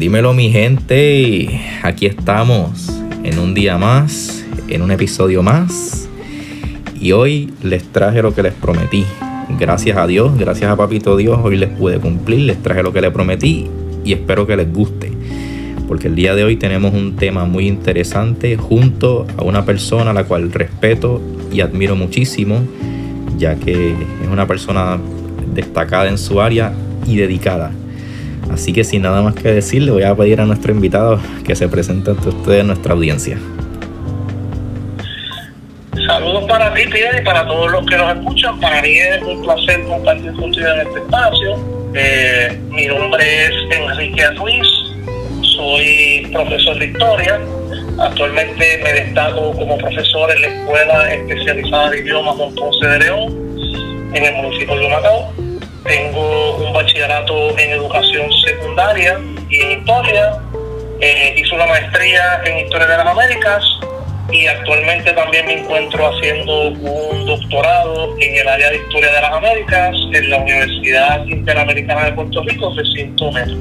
Dímelo mi gente, aquí estamos en un día más, en un episodio más y hoy les traje lo que les prometí. Gracias a Dios, gracias a Papito Dios, hoy les pude cumplir, les traje lo que les prometí y espero que les guste. Porque el día de hoy tenemos un tema muy interesante junto a una persona a la cual respeto y admiro muchísimo, ya que es una persona destacada en su área y dedicada. Así que sin nada más que decir, le voy a pedir a nuestro invitado que se presente ante ustedes, nuestra audiencia. Saludos para ti, Pierre, y para todos los que nos escuchan. Para mí es un placer compartir contigo en este espacio. Mi nombre es Enrique Ruiz, soy profesor de historia. Actualmente me destaco como profesor en la Escuela Especializada de Idiomas Don Ponce de León, en el municipio de Humacao. Tengo un bachillerato en educación secundaria y en historia. Hice una maestría en historia de las Américas y actualmente también me encuentro haciendo un doctorado en el área de historia de las Américas en la Universidad Interamericana de Puerto Rico, recinto Meta.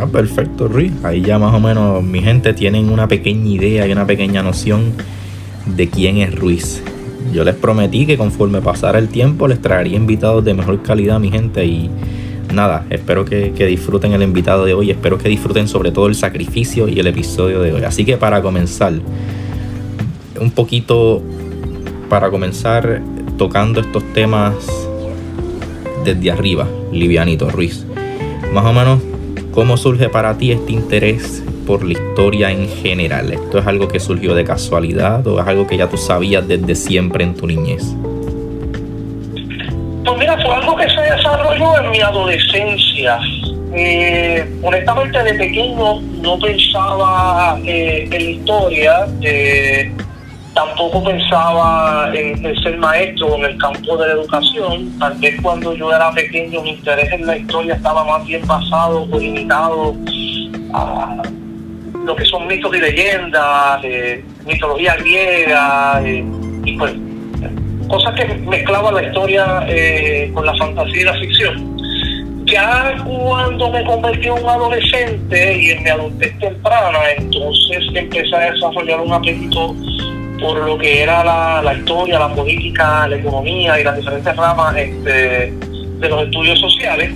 Perfecto, Ruiz. Ahí ya más o menos mi gente tienen una pequeña idea y una pequeña noción de quién es Ruiz. Yo les prometí que conforme pasara el tiempo les traería invitados de mejor calidad, mi gente, y nada, espero que disfruten el invitado de hoy, espero que disfruten sobre todo el sacrificio y el episodio de hoy. Así que para comenzar tocando estos temas desde arriba, livianito, Ruiz, más o menos, ¿cómo surge para ti este interés por la historia en general? ¿Esto es algo que surgió de casualidad o es algo que ya tú sabías desde siempre en tu niñez? Pues mira, fue algo que se desarrolló en mi adolescencia. Honestamente, de pequeño no pensaba en la historia, tampoco pensaba en ser maestro en el campo de la educación. Tal vez cuando yo era pequeño mi interés en la historia estaba más bien basado o limitado a lo que son mitos y leyendas, mitología griega, y pues cosas que mezclaban la historia con la fantasía y la ficción. Ya cuando me convertí en un adolescente y en mi adultez temprana, entonces empecé a desarrollar un apetito por lo que era la historia, la política, la economía y las diferentes ramas de los estudios sociales.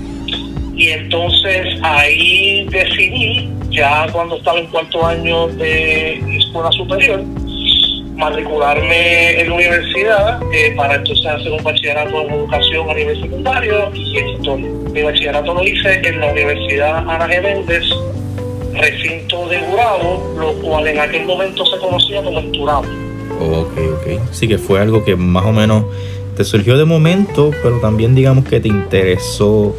Y entonces ahí decidí, ya cuando estaba en cuarto año de escuela superior, matricularme en la universidad para entonces hacer un bachillerato en educación a nivel secundario y en historia. Mi bachillerato lo hice en la Universidad Ana G. Méndez, recinto de Gurabo, lo cual en aquel momento se conocía como el Turabo. Ok. Sí que fue algo que más o menos te surgió de momento, pero también digamos que te interesó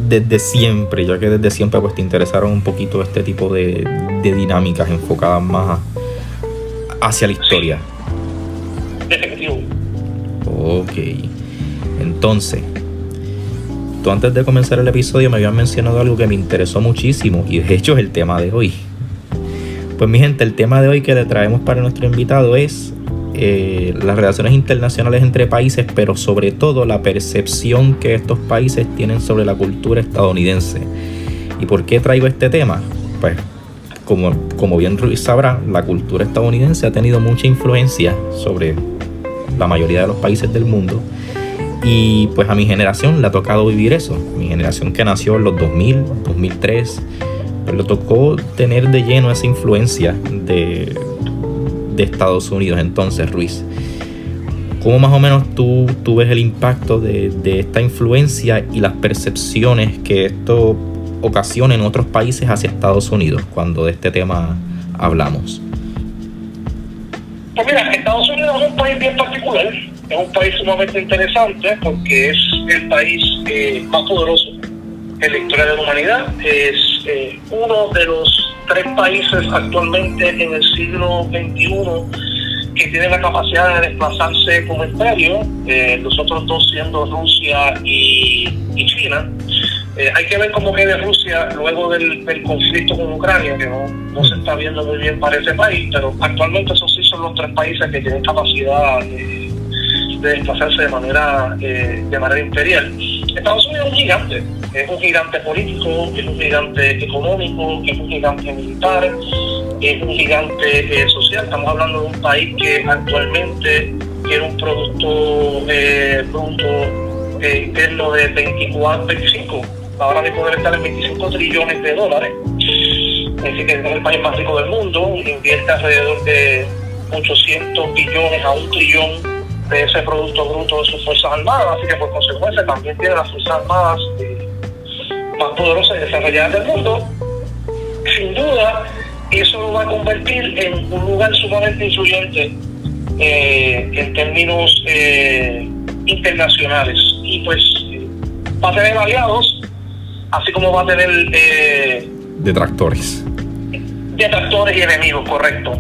desde siempre, ya que desde siempre pues te interesaron un poquito este tipo de dinámicas enfocadas más hacia la historia. Efectivo. Ok. Entonces, tú antes de comenzar el episodio me habías mencionado algo que me interesó muchísimo y de hecho es el tema de hoy. Pues mi gente, el tema de hoy que le traemos para nuestro invitado es las relaciones internacionales entre países, pero sobre todo la percepción que estos países tienen sobre la cultura estadounidense. ¿Y por qué traigo este tema? Pues como bien Ruiz sabrá, la cultura estadounidense ha tenido mucha influencia sobre la mayoría de los países del mundo. Y pues a mi generación le ha tocado vivir eso. Mi generación que nació en los 2000, 2003, pues le tocó tener de lleno esa influencia de Estados Unidos. Entonces, Ruiz, ¿cómo más o menos tú ves el impacto de esta influencia y las percepciones que esto ocasiona en otros países hacia Estados Unidos cuando de este tema hablamos? Pues mira, Estados Unidos es un país bien particular, es un país sumamente interesante porque es el país más poderoso en la historia de la humanidad. Es uno de los 3 países actualmente en el siglo XXI que tienen la capacidad de desplazarse como imperio, los otros 2 siendo Rusia y China. Hay que ver cómo queda Rusia luego del conflicto con Ucrania, que no se está viendo muy bien para ese país, pero actualmente esos sí son los 3 países que tienen capacidad de desplazarse de manera imperial. Estados Unidos es un gigante. Es un gigante político, es un gigante económico, es un gigante militar, es un gigante social. Estamos hablando de un país que actualmente tiene un producto bruto interno de 25, ahora mismo debe estar en 25 trillones de dólares. Así que es el país más rico del mundo, invierte alrededor de 800 billones a 1 trillón de ese producto bruto de sus Fuerzas Armadas, así que por consecuencia también tiene las Fuerzas Armadas más poderosas y desarrolladas del mundo. Sin duda, eso lo va a convertir en un lugar sumamente influyente en términos internacionales. Y pues va a tener aliados, así como va a tener detractores y enemigos, correcto.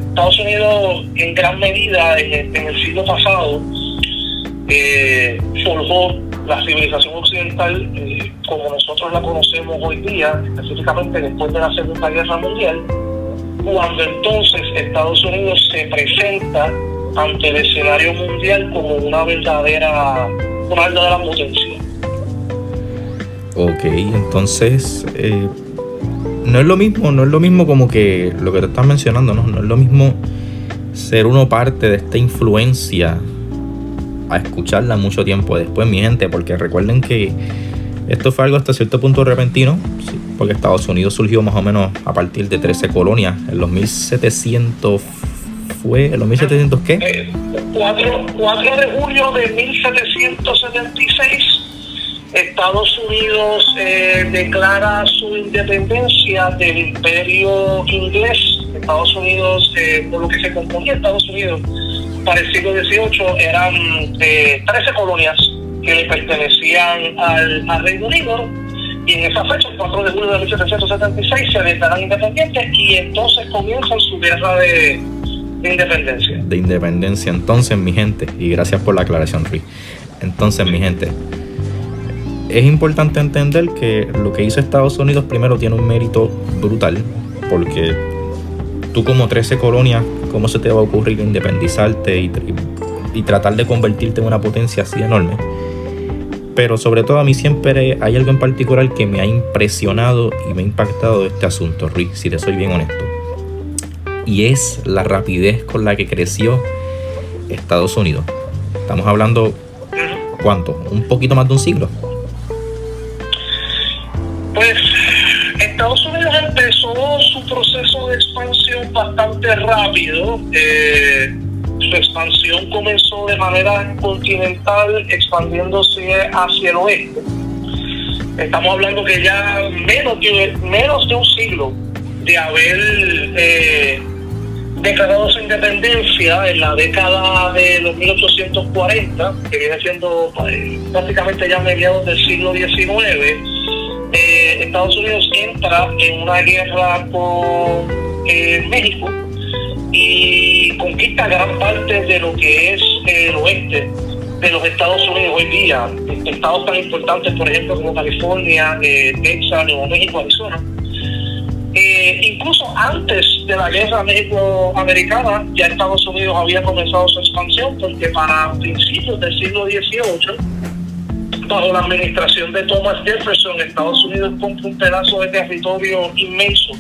Estados Unidos, en gran medida, en el siglo pasado, forjó la civilización occidental como nosotros la conocemos hoy día, específicamente después de la Segunda Guerra Mundial, cuando entonces Estados Unidos se presenta ante el escenario mundial como una verdadera potencia. Ok, entonces no es lo mismo como que lo que te estás mencionando, no es lo mismo ser uno parte de esta influencia a escucharla mucho tiempo después, mi gente, porque recuerden que esto fue algo hasta cierto punto repentino, sí, porque Estados Unidos surgió más o menos a partir de 13 colonias, en los 1700 ¿en los 1700 qué? 4 de julio de 1776, Estados Unidos declara su independencia del imperio inglés. Estados Unidos, por lo que se componía Estados Unidos para el siglo XVIII, eran 13 colonias que le pertenecían al Reino Unido, y en esa fecha, el 4 de julio de 1776, se declaran independientes y entonces comienzan su guerra de independencia. Entonces, mi gente, y gracias por la aclaración, Ruiz. Entonces, mi gente, es importante entender que lo que hizo Estados Unidos primero tiene un mérito brutal, porque tú como 13 colonias, ¿cómo se te va a ocurrir independizarte y tratar de convertirte en una potencia así enorme? Pero sobre todo a mí siempre hay algo en particular que me ha impresionado y me ha impactado de este asunto, Ruiz, si te soy bien honesto. Y es la rapidez con la que creció Estados Unidos. Estamos hablando, ¿cuánto? Un poquito más de un siglo. Pues Estados Unidos empezó su proceso de expansión bastante rápido. Su expansión comenzó de manera continental, expandiéndose hacia el oeste. Estamos hablando que ya menos de un siglo de haber declarado su independencia en la década de los 1840, que viene siendo prácticamente ya mediados del siglo XIX, Estados Unidos entra en una guerra con México y conquista gran parte de lo que es el oeste de los Estados Unidos hoy día. Estados tan importantes, por ejemplo, como California, Texas, Nuevo México, Arizona. Incluso antes de la guerra México-americana, ya Estados Unidos había comenzado su expansión, porque para principios del siglo XVIII, bajo la administración de Thomas Jefferson, Estados Unidos compró un pedazo de territorio inmenso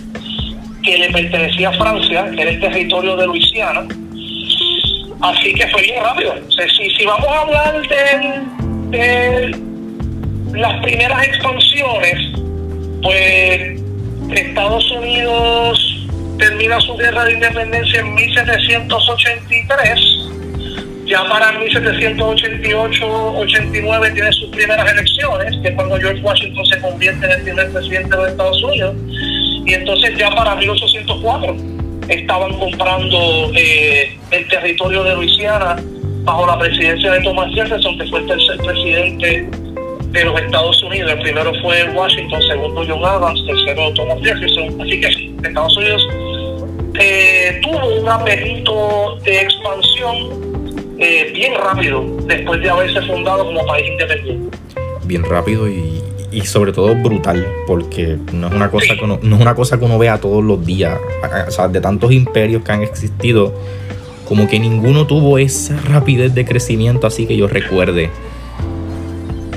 que le pertenecía a Francia, que era el territorio de Luisiana. Así que fue bien rápido. O sea, si vamos a hablar de las primeras expansiones, pues Estados Unidos termina su guerra de independencia en 1783. Ya para 1788-89 tiene sus primeras elecciones, que es cuando George Washington se convierte en el primer presidente de Estados Unidos. Y entonces ya para 1804 estaban comprando el territorio de Luisiana bajo la presidencia de Thomas Jefferson, que fue el tercer presidente de los Estados Unidos. El primero fue Washington, segundo John Adams, tercero Thomas Jefferson. Así que sí, Estados Unidos tuvo un apetito de expansión bien rápido después de haberse fundado como país independiente. Bien rápido y sobre todo brutal, porque no es una cosa que no es una cosa que uno vea todos los días. O sea, de tantos imperios que han existido, como que ninguno tuvo esa rapidez de crecimiento así que yo recuerde.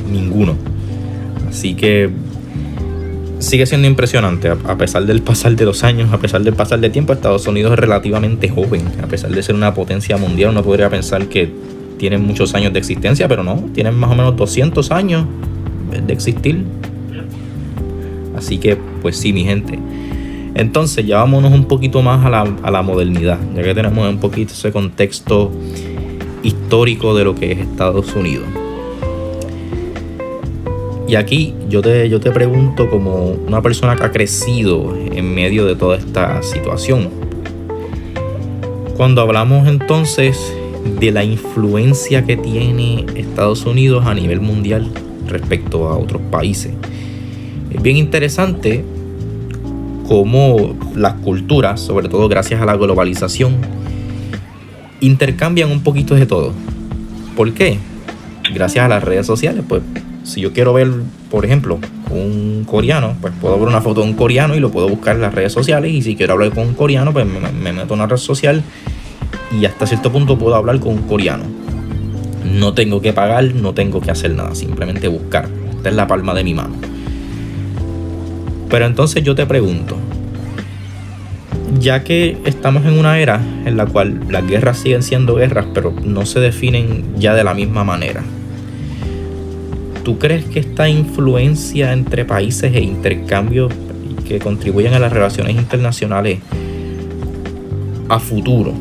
Ninguno. Así que sigue siendo impresionante, a pesar del pasar de los años, a pesar del pasar del tiempo. Estados Unidos es relativamente joven, a pesar de ser una potencia mundial. Uno podría pensar que tienen muchos años de existencia, pero no, tienen más o menos 200 años de existir. Así que, pues sí, mi gente. Entonces, ya vámonos un poquito más a la modernidad, ya que tenemos un poquito ese contexto histórico de lo que es Estados Unidos. Y aquí yo te pregunto, como una persona que ha crecido en medio de toda esta situación, cuando hablamos entonces de la influencia que tiene Estados Unidos a nivel mundial respecto a otros países, es bien interesante cómo las culturas, sobre todo gracias a la globalización, intercambian un poquito de todo. ¿Por qué? Gracias a las redes sociales. Pues si yo quiero ver, por ejemplo, un coreano, pues puedo ver una foto de un coreano y lo puedo buscar en las redes sociales. Y si quiero hablar con un coreano, pues me meto en una red social y hasta cierto punto puedo hablar con un coreano. No tengo que pagar, no tengo que hacer nada, simplemente buscar. Está en la palma de mi mano. Pero entonces yo te pregunto, ya que estamos en una era en la cual las guerras siguen siendo guerras, pero no se definen ya de la misma manera, ¿tú crees que esta influencia entre países e intercambios que contribuyen a las relaciones internacionales a futuro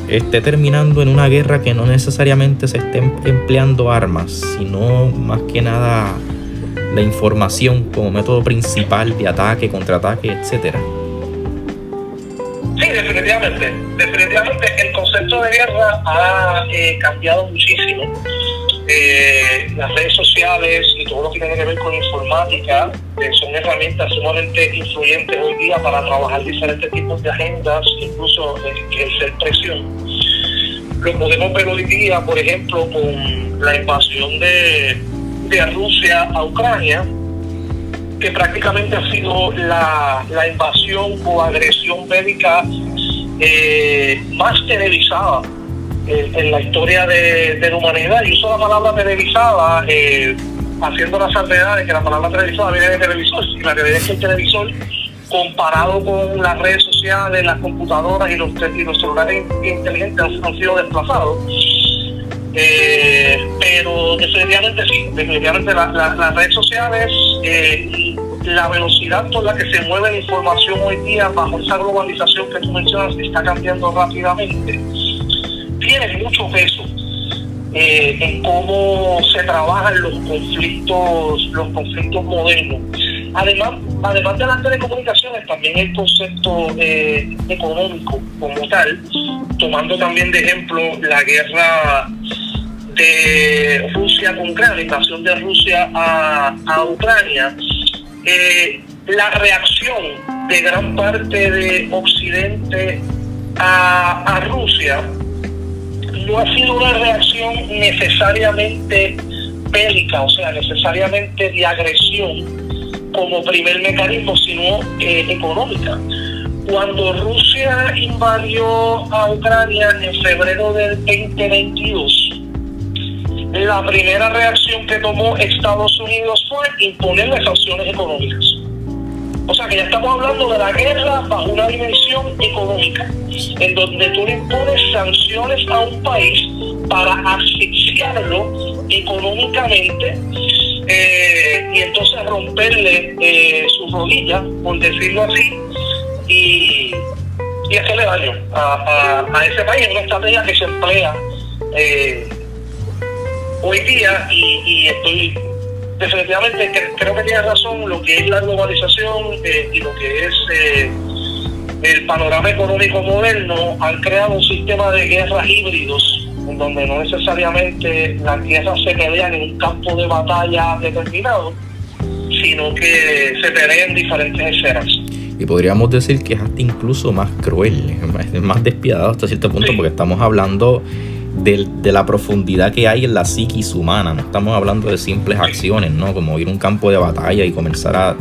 esté terminando en una guerra que no necesariamente se esté empleando armas, sino más que nada la información como método principal de ataque, contraataque, etcétera? Sí, definitivamente el concepto de guerra ha cambiado muchísimo. Las redes sociales y todo lo que tiene que ver con informática son herramientas sumamente influyentes hoy día para trabajar diferentes tipos de agendas, incluso ejercer presión. Lo podemos ver hoy día, por ejemplo, con la invasión de Rusia a Ucrania, que prácticamente ha sido la invasión o agresión bélica más televisada en la historia de la humanidad. Y uso la palabra televisada haciendo la salvedad de que la palabra televisada viene de televisor, y la realidad es que el televisor, comparado con las redes sociales, las computadoras y los celulares inteligentes, han sido desplazados. Pero definitivamente las redes sociales, la velocidad por la que se mueve la información hoy día bajo esa globalización que tú mencionas, está cambiando rápidamente. Tiene mucho peso en cómo se trabajan los conflictos modernos. Además de las telecomunicaciones, también el concepto económico como tal, tomando también de ejemplo la guerra de Rusia con Ucrania, la invasión de Rusia a Ucrania, la reacción de gran parte de Occidente a Rusia no ha sido una reacción necesariamente bélica, o sea, necesariamente de agresión como primer mecanismo, sino económica. Cuando Rusia invadió a Ucrania en febrero del 2022, la primera reacción que tomó Estados Unidos fue imponerle sanciones económicas. O sea que ya estamos hablando de la guerra bajo una dimensión económica, en donde tú le impones sanciones a un país para asfixiarlo económicamente y entonces romperle sus rodillas, por decirlo así, y hacerle daño a ese país. Es una estrategia que se emplea hoy día y estoy definitivamente creo que tiene razón. Lo que es la globalización y lo que es el panorama económico moderno han creado un sistema de guerras híbridos, en donde no necesariamente las guerras se pelean en un campo de batalla determinado, sino que se pelean en diferentes esferas. Y podríamos decir que es hasta incluso más cruel, es más despiadado hasta cierto punto, sí, porque estamos hablando de la profundidad que hay en la psiquis humana. No estamos hablando de simples acciones, ¿no? Como ir a un campo de batalla y comenzar a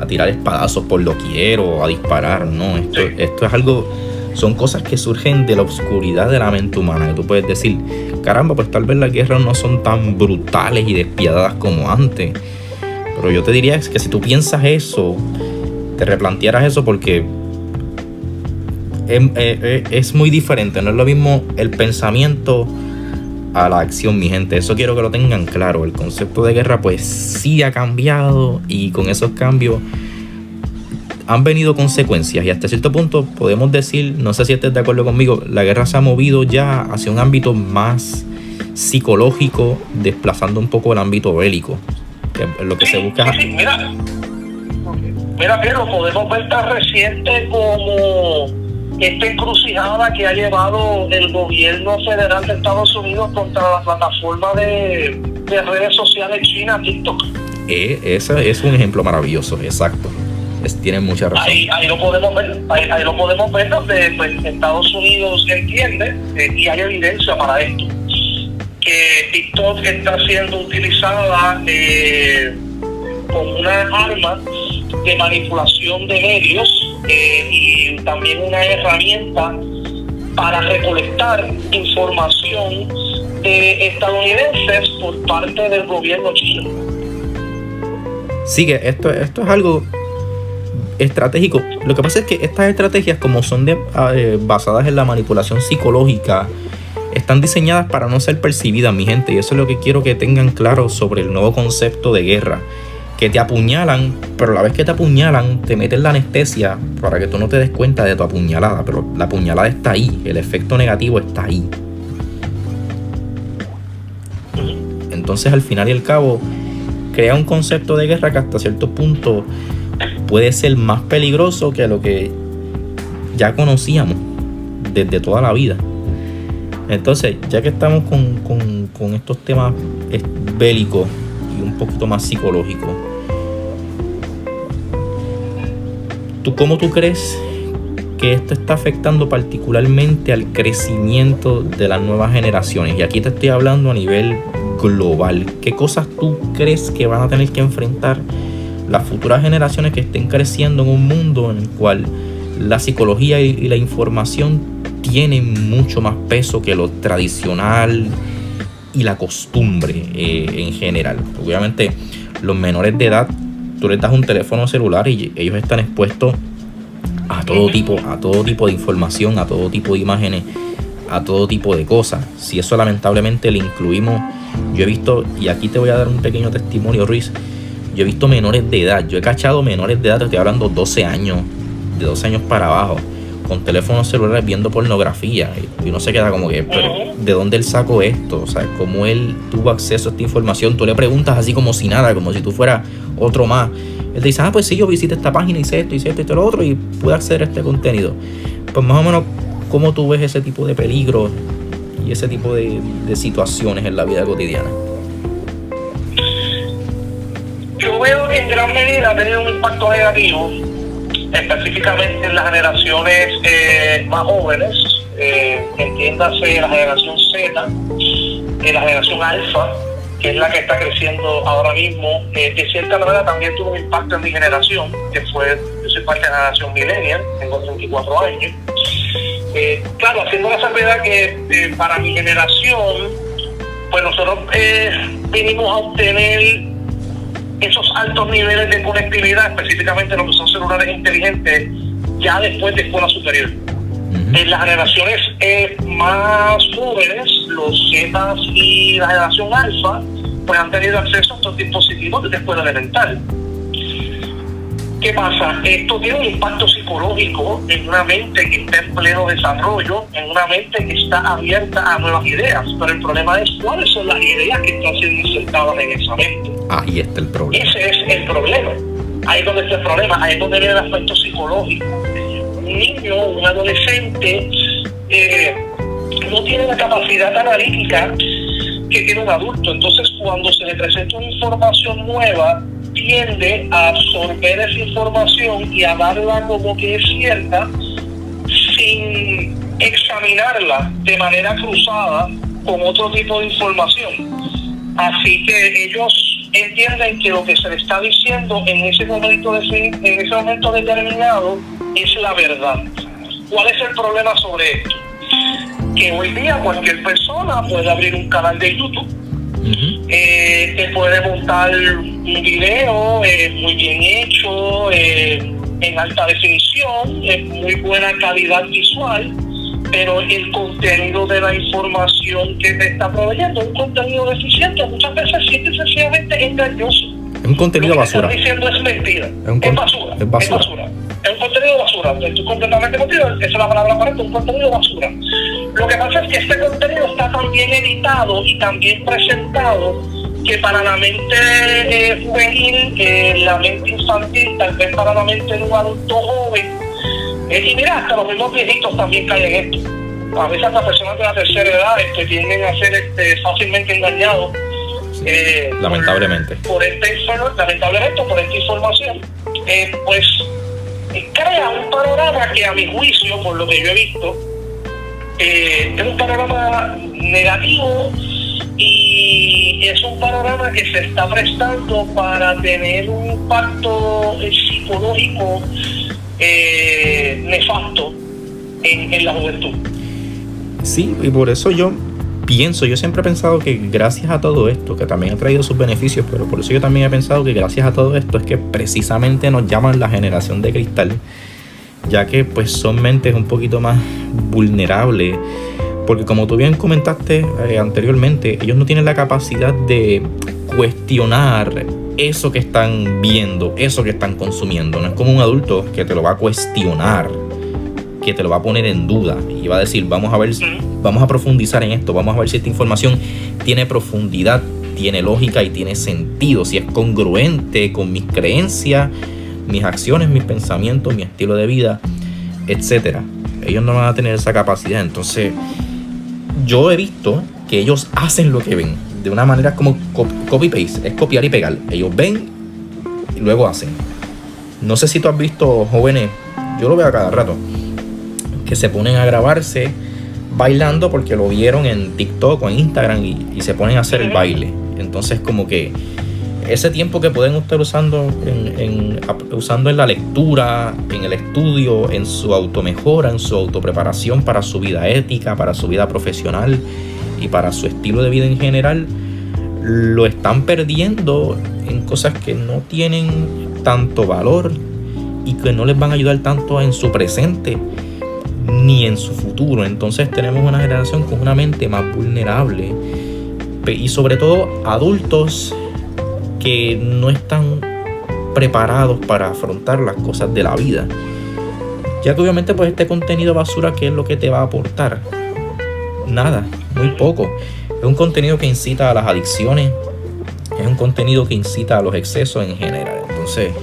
tirar espadazos por doquier o a disparar, ¿no? Esto es algo, son cosas que surgen de la oscuridad de la mente humana, que tú puedes decir, caramba, pues tal vez las guerras no son tan brutales y despiadadas como antes. Pero yo te diría que si tú piensas eso, te replantearas eso, porque es muy diferente. No es lo mismo el pensamiento a la acción, mi gente. Eso quiero que lo tengan claro. El concepto de guerra pues sí ha cambiado, y con esos cambios han venido consecuencias, y hasta cierto punto podemos decir, no sé si estés de acuerdo conmigo, la guerra se ha movido ya hacia un ámbito más psicológico, desplazando un poco el ámbito bélico, que es lo que se busca. Sí, mira, Pedro, podemos ver tan reciente como esta encrucijada que ha llevado el gobierno federal de Estados Unidos contra la plataforma de redes sociales china, TikTok. Ese es un ejemplo maravilloso, exacto. Tienen mucha razón. Ahí lo podemos ver donde pues, Estados Unidos entiende, y hay evidencia para esto, que TikTok está siendo utilizada como una arma de manipulación de medios, y también una herramienta para recolectar información de estadounidenses por parte del gobierno chino. Sí, que esto es algo estratégico. Lo que pasa es que estas estrategias, como son basadas en la manipulación psicológica, están diseñadas para no ser percibidas, mi gente. Y eso es lo que quiero que tengan claro sobre el nuevo concepto de guerra. Que te apuñalan, pero a la vez que te apuñalan, te meten la anestesia para que tú no te des cuenta de tu apuñalada. Pero la apuñalada está ahí, el efecto negativo está ahí. Entonces, al final y al cabo, crea un concepto de guerra que hasta cierto punto puede ser más peligroso que lo que ya conocíamos desde toda la vida. Entonces, ya que estamos con estos temas bélicos y un poquito más psicológicos, ¿cómo tú crees que esto está afectando particularmente al crecimiento de las nuevas generaciones? Y aquí te estoy hablando a nivel global. ¿Qué cosas tú crees que van a tener que enfrentar las futuras generaciones que estén creciendo en un mundo en el cual la psicología y la información tienen mucho más peso que lo tradicional y la costumbre en general? Obviamente, los menores de edad, tú les das un teléfono celular y ellos están expuestos a todo tipo de información, a todo tipo de imágenes, a todo tipo de cosas. Si eso lamentablemente le incluimos, yo he visto, y aquí te voy a dar un pequeño testimonio, Ruiz, yo he visto menores de edad, yo he cachado menores de edad, te estoy hablando 12 años, de 12 años para abajo, con teléfonos celulares viendo pornografía, y uno se queda como que, pero ¿de dónde él sacó esto? O sea, ¿cómo él tuvo acceso a esta información? Tú le preguntas así como si nada, como si tú fueras otro más. Él te dice, pues sí, yo visité esta página, hice esto y lo otro, y pude acceder a este contenido. Pues más o menos, ¿cómo tú ves ese tipo de peligro y ese tipo de situaciones en la vida cotidiana? Yo veo que en gran medida ha tenido un impacto negativo, específicamente en las generaciones más jóvenes, entiéndase la generación Z, la generación Alfa, que es la que está creciendo ahora mismo. De cierta manera también tuvo un impacto en mi generación, yo soy parte de la generación Millennial, tengo 34 años. Claro, haciendo la salvedad que para mi generación, pues nosotros vinimos a obtener esos altos niveles de conectividad, específicamente lo que son celulares inteligentes, ya después de escuela superior. En las generaciones más jóvenes, los Z y la generación Alfa, pues han tenido acceso a estos dispositivos desde escuela elemental. ¿Qué pasa? Esto tiene un impacto psicológico en una mente que está en pleno desarrollo, en una mente que está abierta a nuevas ideas, pero el problema es cuáles son las ideas que están siendo insertadas en esa mente. Ahí está el problema. Ese es el problema. Ahí es donde está el problema, ahí es donde viene el aspecto psicológico. Un niño, un adolescente, no tiene la capacidad analítica que tiene un adulto. Entonces, cuando se le presenta una información nueva, tiende a absorber esa información y a darla como que es cierta, sin examinarla de manera cruzada con otro tipo de información. Así que ellos entienden que lo que se le está diciendo en ese momento determinado es la verdad. ¿Cuál es el problema sobre esto? que hoy día cualquier persona puede abrir un canal de YouTube, te puede montar un video muy bien hecho, en alta definición, en muy buena calidad visual, pero el contenido de la información que te está proveyendo es un contenido deficiente, muchas veces simple y sencillamente engañoso. Es un contenido basura. Lo que estás diciendo es mentira. Es basura. Es basura. Es un contenido basura. Estoy completamente contigo. Esa es la palabra correcta, un contenido basura. Lo que pasa es que este contenido está tan bien editado y tan bien presentado que para la mente juvenil, la mente infantil, tal vez para la mente de un adulto joven, y mira, hasta los mismos viejitos también caen en esto. A veces las personas de la tercera edad tienden a ser fácilmente engañados. Lamentablemente. Lamentablemente por esta información, pues crea un panorama que a mi juicio, por lo que yo he visto, es un panorama negativo y es un panorama que se está prestando para tener un impacto psicológico nefasto en la juventud. Sí, y por eso yo siempre he pensado que gracias a todo esto, que también ha traído sus beneficios, pero por eso yo también he pensado que gracias a todo esto es que precisamente nos llaman la generación de cristal, ya que pues son mentes un poquito más vulnerables, porque como tú bien comentaste anteriormente, ellos no tienen la capacidad de cuestionar eso que están viendo, eso que están consumiendo. No es como un adulto que te lo va a cuestionar, que te lo va a poner en duda y va a decir, vamos a profundizar en esto, vamos a ver si esta información tiene profundidad, tiene lógica y tiene sentido, si es congruente con mis creencias, mis acciones, mis pensamientos, mi estilo de vida, etcétera. Ellos no van a tener esa capacidad. Entonces yo he visto que ellos hacen lo que ven de una manera como copy-paste, es copiar y pegar. Ellos ven y luego hacen. No sé si tú has visto jóvenes, yo lo veo a cada rato, que se ponen a grabarse bailando porque lo vieron en TikTok o en Instagram y se ponen a hacer el baile. Entonces como que ese tiempo que pueden estar usando en la lectura, en el estudio, en su automejora, en su autopreparación para su vida ética, para su vida profesional y para su estilo de vida en general, lo están perdiendo en cosas que no tienen tanto valor y que no les van a ayudar tanto en su presente ni en su futuro. Entonces tenemos una generación con una mente más vulnerable y sobre todo adultos que no están preparados para afrontar las cosas de la vida, ya que obviamente pues este contenido basura, ¿qué es lo que te va a aportar? Nada, muy poco. Es un contenido que incita a las adicciones, es un contenido que incita a los excesos en general. Entonces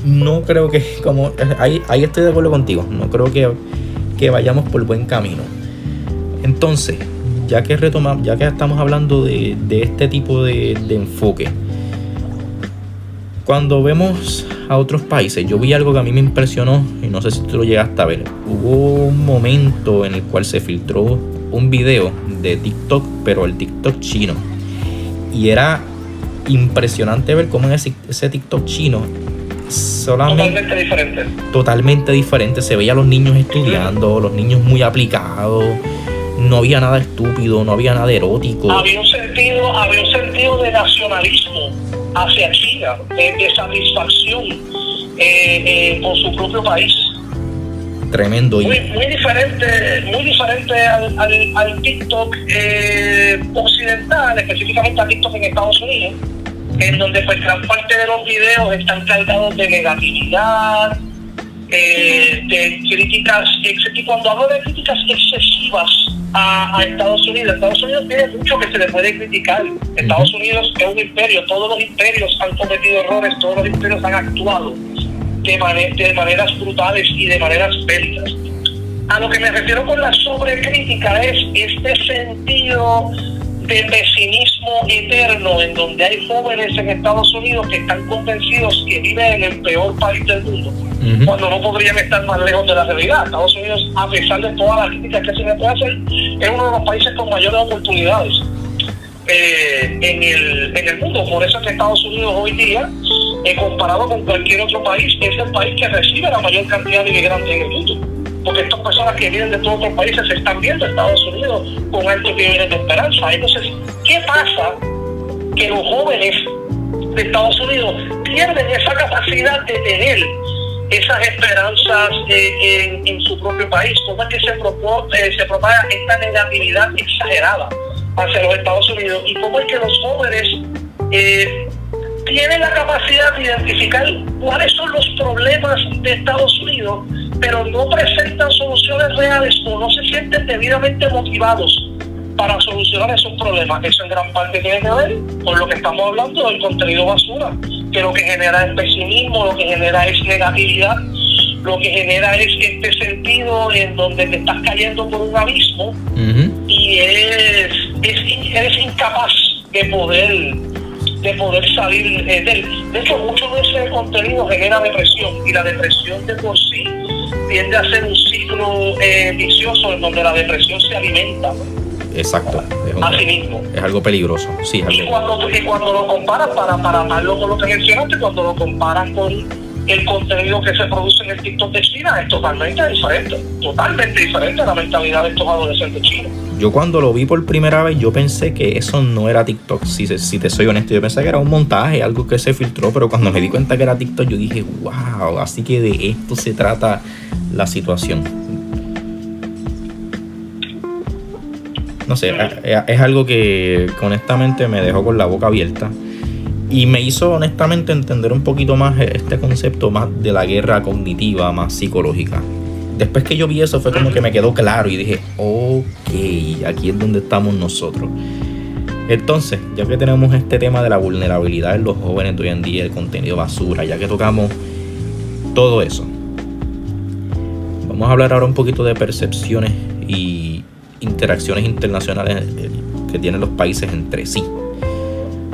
no creo que, como ahí estoy de acuerdo contigo, no creo que vayamos por buen camino. Entonces, ya que estamos hablando de este tipo de enfoque, cuando vemos a otros países, yo vi algo que a mí me impresionó y no sé si tú lo llegaste a ver. Hubo un momento en el cual se filtró un video de TikTok, pero el TikTok chino, y era impresionante ver cómo en ese TikTok chino totalmente diferente. Se veía a los niños estudiando, los niños muy aplicados, no había nada estúpido, no había nada erótico. Había un sentido de nacionalismo hacia China, de satisfacción con su propio país. Tremendo. Muy diferente al TikTok occidental, específicamente al TikTok en Estados Unidos, en donde pues gran parte de los videos están cargados de negatividad, de críticas, y cuando hablo de críticas excesivas a Estados Unidos tiene mucho que se le puede criticar. Estados Unidos es un imperio, todos los imperios han cometido errores, todos los imperios han actuado de maneras brutales y de maneras bélicas. A lo que me refiero con la sobrecrítica es este sentido de pesimismo eterno, en donde hay jóvenes en Estados Unidos que están convencidos que viven en el peor país del mundo, cuando no podrían estar más lejos de la realidad. Estados Unidos, a pesar de todas las críticas que se le puede hacer, es uno de los países con mayores oportunidades en el mundo. Por eso es que Estados Unidos hoy día, comparado con cualquier otro país, es el país que recibe la mayor cantidad de inmigrantes en el mundo. porque estas personas que vienen de todos otros países se están viendo a Estados Unidos con altos niveles de esperanza. Entonces, ¿qué pasa? Que los jóvenes de Estados Unidos pierden esa capacidad de tener esas esperanzas en su propio país. ¿Cómo es que se propaga esta negatividad exagerada hacia los Estados Unidos? Y cómo es que los jóvenes tienen la capacidad de identificar cuáles son los problemas de Estados Unidos, pero no presentan soluciones reales o no se sienten debidamente motivados para solucionar esos problemas. Eso en gran parte tiene que ver con lo que estamos hablando del contenido basura, que lo que genera es pesimismo, lo que genera es negatividad, lo que genera es este sentido en donde te estás cayendo por un abismo y eres incapaz de poder salir de él. De hecho, mucho de ese contenido genera depresión, y la depresión de por sí tiende a ser un ciclo vicioso en donde la depresión se alimenta. Exacto. Así mismo. Es algo peligroso. Sí, y cuando lo comparas, para amarlo con lo que mencionaste, cuando lo comparas con el contenido que se produce en el TikTok de China, es totalmente diferente a la mentalidad de estos adolescentes chinos. Yo cuando lo vi por primera vez, yo pensé que eso no era TikTok, si te soy honesto. Yo pensé que era un montaje, algo que se filtró, pero cuando me di cuenta que era TikTok, yo dije, wow, así que de esto se trata la situación. No sé, es algo que honestamente me dejó con la boca abierta y me hizo honestamente entender un poquito más este concepto más de la guerra cognitiva, más psicológica. Después que yo vi eso fue como que me quedó claro y dije, ok, aquí es donde estamos nosotros. Entonces, ya que tenemos este tema de la vulnerabilidad en los jóvenes de hoy en día, el contenido basura, ya que tocamos todo eso, vamos a hablar ahora un poquito de percepciones y interacciones internacionales que tienen los países entre sí.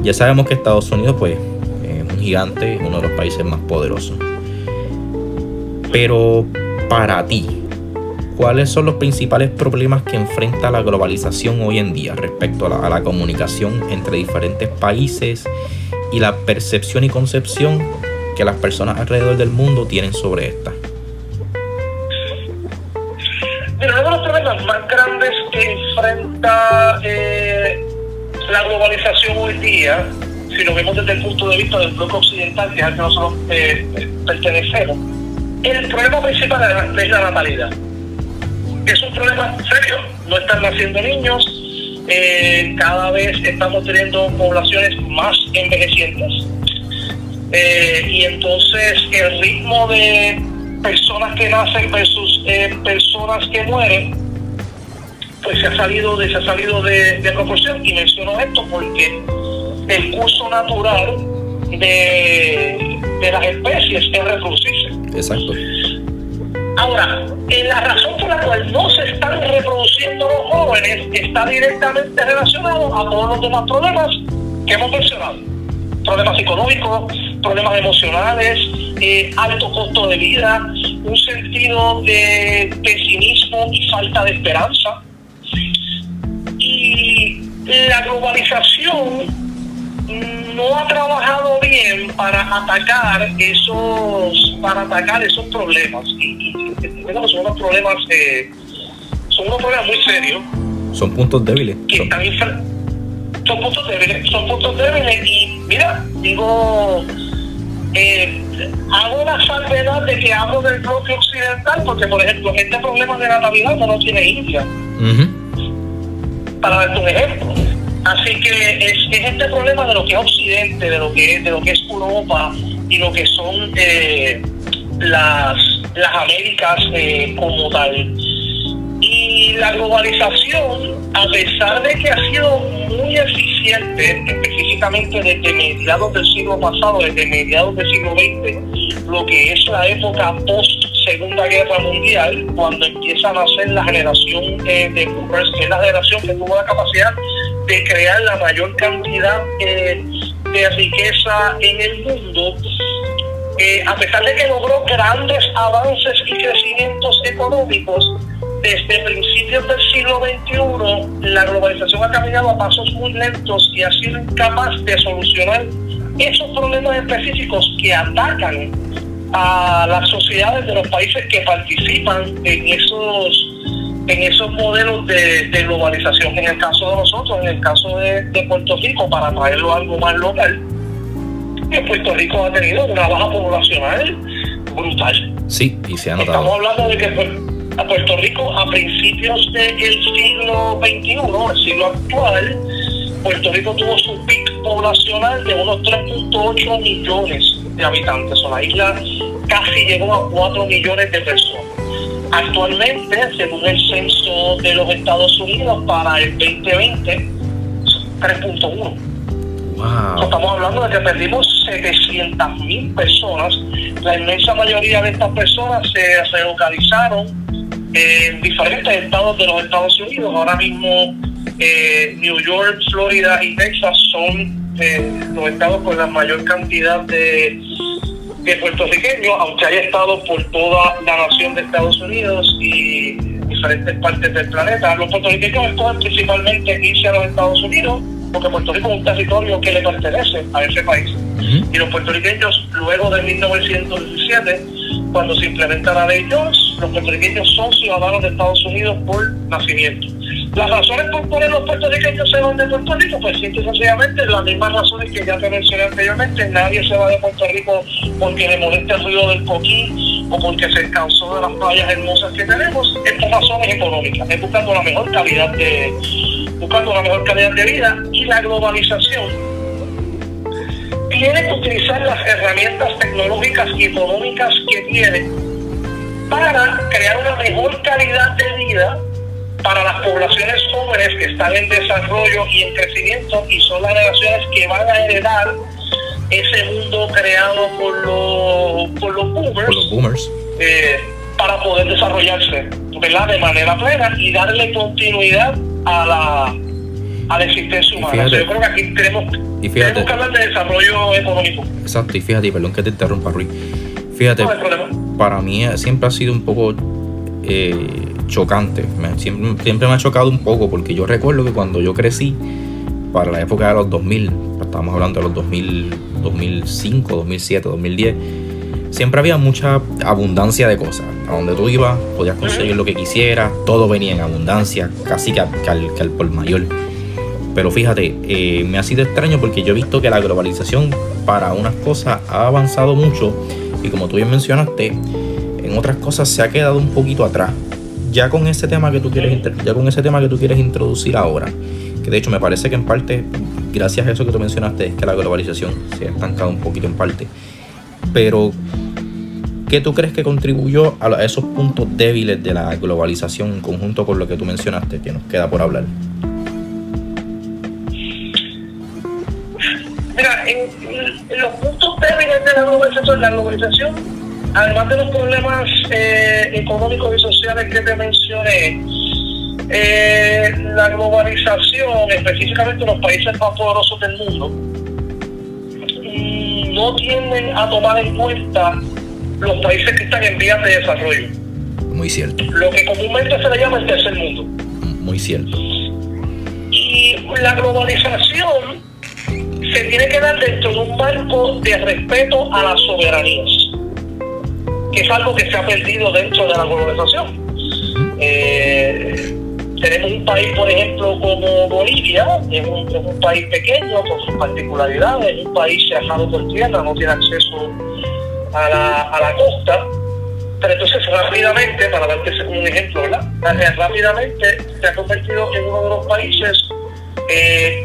Ya sabemos que Estados Unidos pues es un gigante, es uno de los países más poderosos. Pero para ti, ¿cuáles son los principales problemas que enfrenta la globalización hoy en día respecto a la comunicación entre diferentes países y la percepción y concepción que las personas alrededor del mundo tienen sobre esta? Mira, uno de los problemas más grandes que enfrenta la globalización hoy día, si lo vemos desde el punto de vista del bloque occidental, que es al que nosotros pertenecemos, el problema principal es la natalidad. Es un problema serio, no están naciendo niños, cada vez estamos teniendo poblaciones más envejecientes, y entonces el ritmo de personas que nacen versus personas que mueren, pues se ha salido de proporción. Y menciono esto porque el curso natural de las especies es reproducirse. Exacto. Ahora, la razón por la cual no se están reproduciendo los jóvenes está directamente relacionado a todos los demás problemas que hemos mencionado. Problemas psicológicos, problemas emocionales, alto costo de vida, un sentido de pesimismo y falta de esperanza. Y la globalización no ha trabajado bien para atacar esos problemas. Y son unos problemas muy serios. Son puntos débiles. Son puntos débiles y mira, digo, hago la salvedad de que hablo del bloque occidental porque, por ejemplo, este problema de natalidad no lo tiene India. Para darte un ejemplo. Así que es este problema de lo que es Occidente, de lo que es Europa y lo que son las Américas como tal. Y la globalización, a pesar de que ha sido muy eficiente, específicamente desde mediados del siglo pasado, desde mediados del siglo XX, lo que es la época post-Segunda Guerra Mundial, cuando empieza a nacer la generación de boomers, que es la generación que tuvo la capacidad de crear la mayor cantidad de riqueza en el mundo, a pesar de que logró grandes avances y crecimientos económicos, desde principios del siglo XXI, la globalización ha caminado a pasos muy lentos y ha sido incapaz de solucionar esos problemas específicos que atacan a las sociedades de los países que participan en esos modelos de globalización. En el caso de nosotros, en el caso de Puerto Rico, para traerlo a algo más local, que Puerto Rico ha tenido una baja poblacional brutal. Sí, y se ha notado. Estamos hablando de que a Puerto Rico, a principios del siglo XXI, el siglo actual, Puerto Rico tuvo su pic poblacional de unos 3.8 millones de habitantes. O la isla casi llegó a 4 millones de personas. Actualmente, según el censo de los Estados Unidos para el 2020, 3.1. Wow. Estamos hablando de que perdimos 700,000 personas. La inmensa mayoría de estas personas se relocalizaron en diferentes estados de los Estados Unidos. Ahora mismo New York, Florida y Texas son los estados con la mayor cantidad de puertorriqueños, aunque haya estado por toda la nación de Estados Unidos y diferentes partes del planeta. Los puertorriqueños escogen principalmente irse a los Estados Unidos porque Puerto Rico es un territorio que le pertenece a ese país. Y los puertorriqueños, luego de 1917, cuando se implementa la ley Jones, los puertorriqueños son ciudadanos de Estados Unidos por nacimiento. Las razones por poner los puertorriqueños se van de Puerto Rico, pues simple y sencillamente las mismas razones que ya te mencioné anteriormente. Nadie se va de Puerto Rico porque le molesta el ruido del coquí o porque se cansó de las playas hermosas que tenemos. Estas razones económicas, es buscando una mejor calidad de vida. Y la globalización tiene que utilizar las herramientas tecnológicas y económicas que tiene para crear una mejor calidad de vida para las poblaciones jóvenes que están en desarrollo y en crecimiento, y son las generaciones que van a heredar ese mundo creado por los boomers, para poder desarrollarse, ¿verdad?, de manera plena y darle continuidad a la existencia humana. Fíjate, yo creo que aquí tenemos que hablar de desarrollo económico. Exacto, y fíjate, perdón que te interrumpa, Ruiz. Fíjate, no hay problema. Para mí siempre ha sido un poco chocante. Siempre me ha chocado un poco, porque yo recuerdo que cuando yo crecí, para la época de los 2000, estábamos hablando de los 2000, 2005, 2007, 2010, siempre había mucha abundancia de cosas. A donde tú ibas, podías conseguir lo que quisieras, todo venía en abundancia, casi que al por mayor. Pero fíjate, me ha sido extraño porque yo he visto que la globalización para unas cosas ha avanzado mucho, y como tú bien mencionaste, en otras cosas se ha quedado un poquito atrás. Ya con ese tema que tú quieres introducir ahora, que de hecho me parece que en parte, gracias a eso que tú mencionaste, es que la globalización se ha estancado un poquito en parte. Pero, ¿qué tú crees que contribuyó a esos puntos débiles de la globalización en conjunto con lo que tú mencionaste, que nos queda por hablar? Mira, en los puntos débiles de la globalización, además de los problemas económicos y sociales que te mencioné, la globalización, específicamente los países más poderosos del mundo, no tienden a tomar en cuenta los países que están en vías de desarrollo. Muy cierto. Lo que comúnmente se le llama el tercer mundo. Muy cierto. Y la globalización se tiene que dar dentro de un marco de respeto a las soberanías, que es algo que se ha perdido dentro de la globalización. Tenemos un país, por ejemplo, como Bolivia, es un país pequeño con sus particularidades, un país cerrado por tierra, no tiene acceso a la costa, pero entonces rápidamente, para darte un ejemplo, ¿verdad?, rápidamente se ha convertido en uno de los países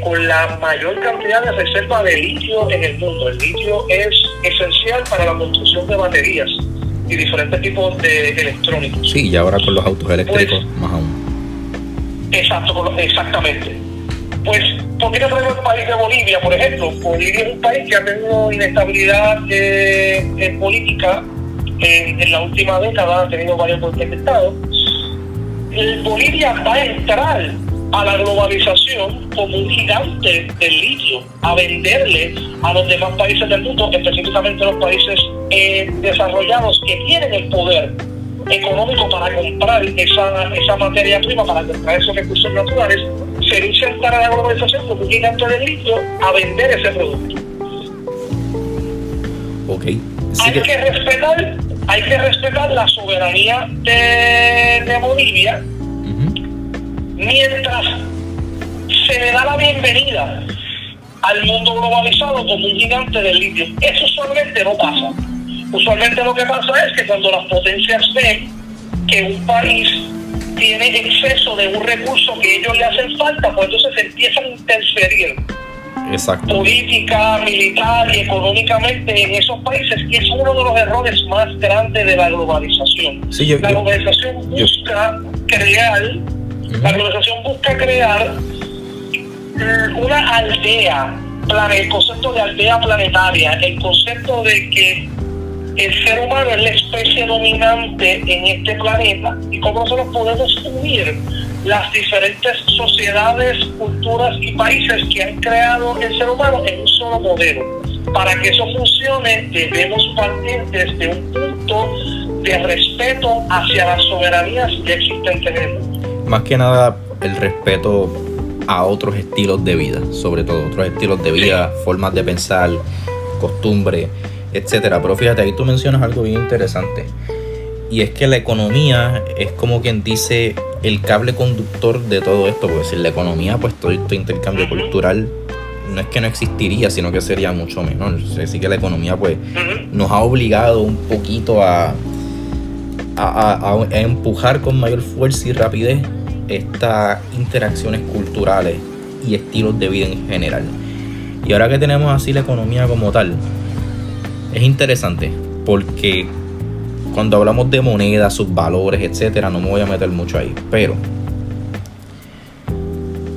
con la mayor cantidad de reserva de litio en el mundo. El litio es esencial para la construcción de baterías y diferentes tipos de electrónicos. Sí, y ahora con los autos eléctricos, pues, más aún. Exactamente. Pues, ¿por qué no tenemos el país de Bolivia, por ejemplo? Bolivia es un país que ha tenido inestabilidad política en la última década, ha tenido varios golpes de Estado. Bolivia va a entrar a la globalización como un gigante del litio, a venderle a los demás países del mundo, específicamente los países desarrollados que tienen el poder económico para comprar esa materia prima, para comprar esos recursos naturales. Se dice entrar a la globalización como un gigante del litio a vender ese producto. Ok, Sí hay que respetar la soberanía de Bolivia, mientras se le da la bienvenida al mundo globalizado como un gigante del litio. Eso usualmente no pasa. Usualmente lo que pasa es que cuando las potencias ven que un país tiene exceso de un recurso que ellos le hacen falta, pues entonces empiezan a interferir. Exacto. Política, militar y económicamente en esos países, que es uno de los errores más grandes de la globalización. Sí, la globalización busca crear una aldea, el concepto de aldea planetaria, el concepto de que el ser humano es la especie dominante en este planeta y cómo nosotros podemos unir las diferentes sociedades, culturas y países que han creado el ser humano en un solo modelo. Para que eso funcione, debemos partir desde un punto de respeto hacia las soberanías ya existentes en el mundo. Más que nada, el respeto a otros estilos de vida, sobre todo otros estilos de vida, formas de pensar, costumbres, etcétera. Pero fíjate, ahí tú mencionas algo bien interesante, y es que la economía es como quien dice el cable conductor de todo esto, porque sin la economía, pues todo este intercambio cultural no es que no existiría, sino que sería mucho menor. Así que la economía pues nos ha obligado un poquito a empujar con mayor fuerza y rapidez estas interacciones culturales y estilos de vida en general. Y ahora que tenemos así la economía como tal, es interesante porque cuando hablamos de monedas, sus valores, etcétera, no me voy a meter mucho ahí, pero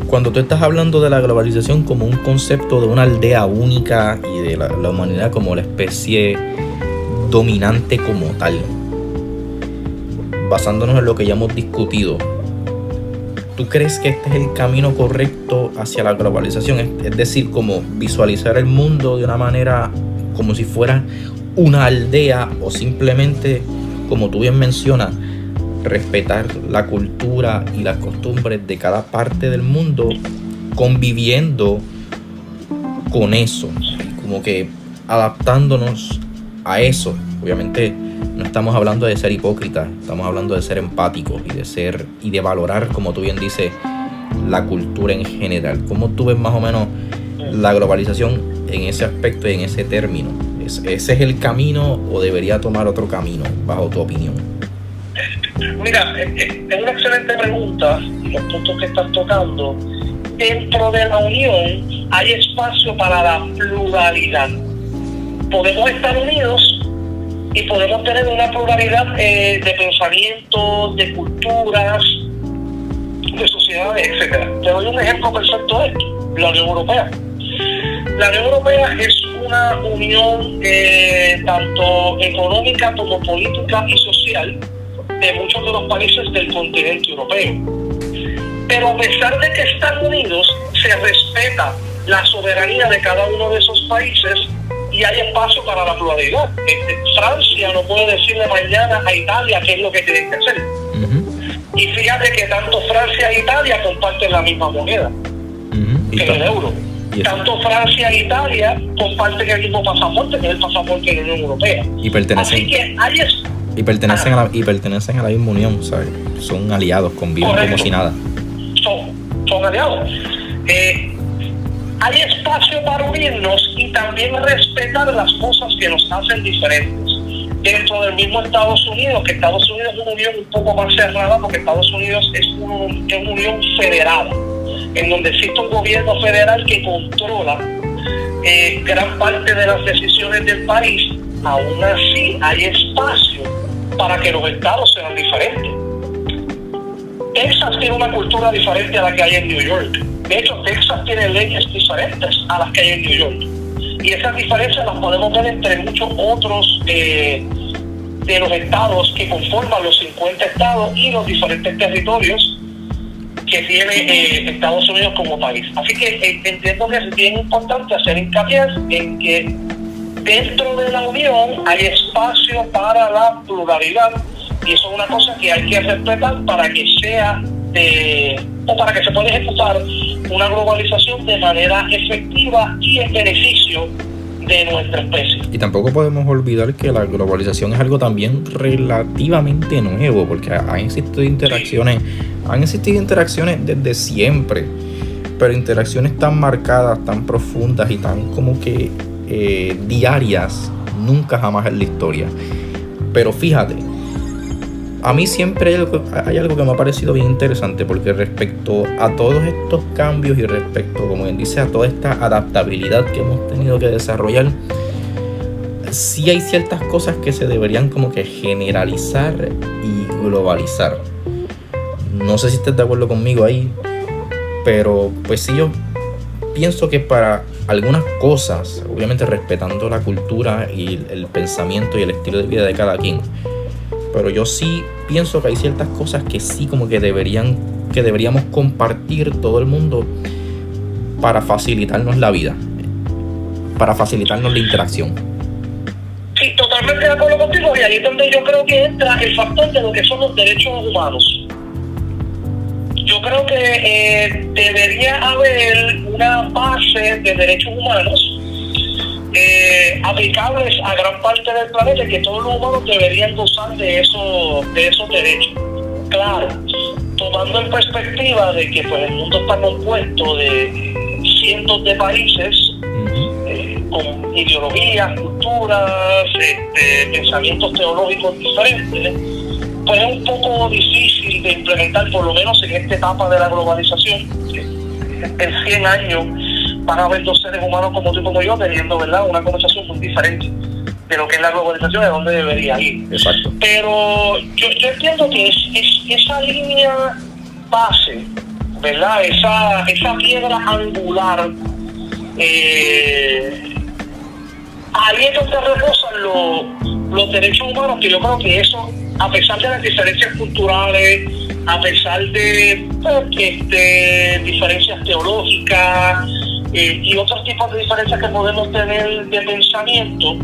cuando tú estás hablando de la globalización como un concepto de una aldea única y de la humanidad como la especie dominante como tal, basándonos en lo que ya hemos discutido, ¿tú crees que este es el camino correcto hacia la globalización? Es decir, como visualizar el mundo de una manera como si fuera una aldea, o simplemente, como tú bien mencionas, respetar la cultura y las costumbres de cada parte del mundo, conviviendo con eso, como que adaptándonos a eso? Obviamente no estamos hablando de ser hipócritas, estamos hablando de ser empáticos y de valorar, como tú bien dices, la cultura en general. ¿Cómo tú ves más o menos la globalización en ese aspecto y en ese término? ¿Ese es el camino o debería tomar otro camino, bajo tu opinión? Mira, es una excelente pregunta, los puntos que estás tocando. Dentro de la unión hay espacio para la pluralidad. Podemos estar unidos y podemos tener una pluralidad de pensamientos, de culturas, de sociedades, etc. Te doy un ejemplo perfecto de esto: la Unión Europea. La Unión Europea es una unión tanto económica como política y social de muchos de los países del continente europeo. Pero a pesar de que están unidos, se respeta la soberanía de cada uno de esos países y hay espacio para la pluralidad. Francia no puede decirle mañana a Italia qué es lo que tienen que hacer. Y fíjate que tanto Francia e Italia comparten la misma moneda, que es el euro. Tanto Francia e Italia comparten el mismo pasaporte, que es el pasaporte de la Unión Europea. Y pertenecen a la misma unión, ¿sabes? Son aliados, conviven como si nada. Son aliados. Hay espacio para unirnos y también respetar las cosas que nos hacen diferentes. Dentro del mismo Estados Unidos, que Estados Unidos es una unión un poco más cerrada, porque Estados Unidos es una unión federada, en donde existe un gobierno federal que controla gran parte de las decisiones del país. Aún así hay espacio para que los estados sean diferentes. Texas tiene una cultura diferente a la que hay en New York. De hecho, Texas tiene leyes diferentes a las que hay en New York. Y esas diferencias las podemos ver entre muchos otros de los estados que conforman los 50 estados y los diferentes territorios que tiene Estados Unidos como país. Así que entiendo que es bien importante hacer hincapié en que dentro de la unión hay espacio para la pluralidad, y eso es una cosa que hay que respetar para que sea o para que se pueda ejecutar una globalización de manera efectiva y en beneficio de nuestra especie. Y tampoco podemos olvidar que la globalización es algo también relativamente nuevo, porque han existido interacciones desde siempre, pero interacciones tan marcadas, tan profundas y tan como que diarias, nunca jamás en la historia. Pero fíjate, a mí siempre hay algo que me ha parecido bien interesante, porque respecto a todos estos cambios y respecto, como bien dice, a toda esta adaptabilidad que hemos tenido que desarrollar, sí hay ciertas cosas que se deberían como que generalizar y globalizar. No sé si estás de acuerdo conmigo ahí, pero pues sí, yo pienso que para algunas cosas, obviamente respetando la cultura y el pensamiento y el estilo de vida de cada quien, pero yo sí pienso que hay ciertas cosas que sí como que deberíamos compartir todo el mundo para facilitarnos la vida, para facilitarnos la interacción. Sí, totalmente de acuerdo contigo, y ahí es donde yo creo que entra el factor de lo que son los derechos humanos. Yo creo que debería haber una base de derechos humanos aplicables a gran parte del planeta, y que todos los humanos deberían gozar de esos derechos. Claro, tomando en perspectiva de que pues, el mundo está compuesto de cientos de países con ideologías, culturas, pensamientos teológicos diferentes, pues es un poco difícil de implementar, por lo menos en esta etapa de la globalización. En 100 años van a haber dos seres humanos como tú y como yo teniendo, ¿verdad?, una conversación muy diferente de lo que es la globalización, de dónde debería ir. Exacto. Pero yo entiendo que es esa línea base, ¿verdad?, esa piedra angular, ahí es donde reposan los derechos humanos, que yo creo que eso, a pesar de las diferencias culturales, a pesar de diferencias teológicas y otros tipos de diferencias que podemos tener de pensamiento,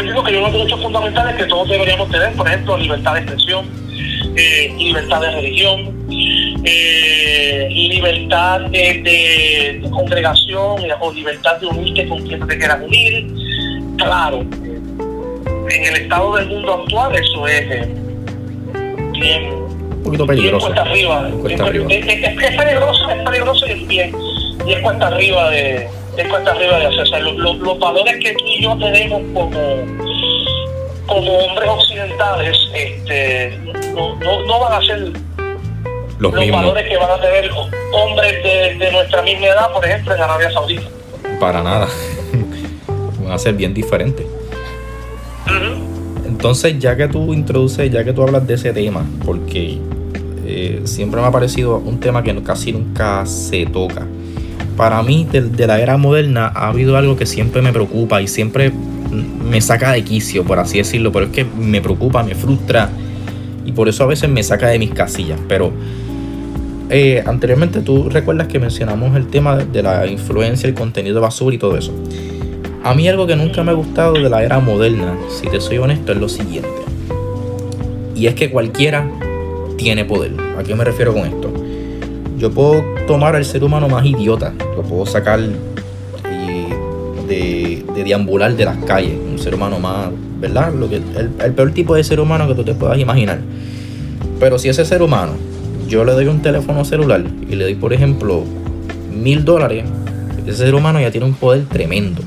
digo que hay unos derechos fundamentales que todos deberíamos tener, por ejemplo, libertad de expresión, libertad de religión, libertad de congregación o libertad de unirte con quien te quieras unir. Claro, en el estado del mundo actual eso es bien, un poquito peligroso. Bien cuesta arriba. Es peligroso y es cuesta arriba de hacer. O sea, los valores que tú y yo tenemos como hombres occidentales no van a ser los valores que van a tener hombres de nuestra misma edad, por ejemplo, en Arabia Saudita. Para nada. Van a ser bien diferentes. Entonces, ya que tú hablas de ese tema, porque siempre me ha parecido un tema que casi nunca se toca. Para mí, de la era moderna, ha habido algo que siempre me preocupa y siempre me saca de quicio, por así decirlo, pero es que me preocupa, me frustra, y por eso a veces me saca de mis casillas. Pero anteriormente tú recuerdas que mencionamos el tema de la influencia, el contenido de basura y todo eso. A mí algo que nunca me ha gustado de la era moderna, si te soy honesto, es lo siguiente. Y es que cualquiera tiene poder. ¿A qué me refiero con esto? Yo puedo tomar al ser humano más idiota, lo puedo sacar de deambular de las calles, un ser humano más, ¿verdad? El peor tipo de ser humano que tú te puedas imaginar. Pero si ese ser humano, yo le doy un teléfono celular y le doy, por ejemplo, $1,000, ese ser humano ya tiene un poder tremendo.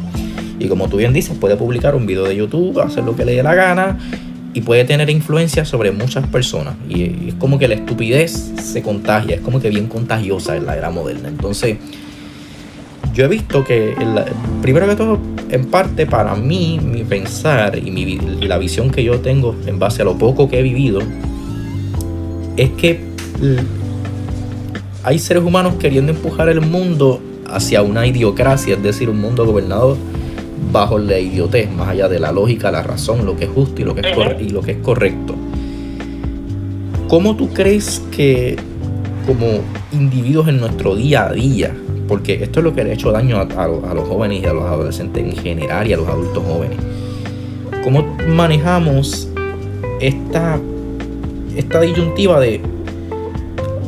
Y como tú bien dices, puede publicar un video de YouTube, hacer lo que le dé la gana, y puede tener influencia sobre muchas personas. Y es como que la estupidez se contagia, es como que bien contagiosa en la era moderna. Entonces, yo he visto que, primero que todo, en parte para mí, mi pensar y la visión que yo tengo en base a lo poco que he vivido, es que hay seres humanos queriendo empujar el mundo hacia una idiocracia, es decir, un mundo gobernado bajo la idiotez, más allá de la lógica, la razón, lo que es justo y lo que es correcto. ¿Cómo tú crees que, como individuos en nuestro día a día, porque esto es lo que le ha hecho daño a los jóvenes y a los adolescentes en general y a los adultos jóvenes, cómo manejamos esta disyuntiva de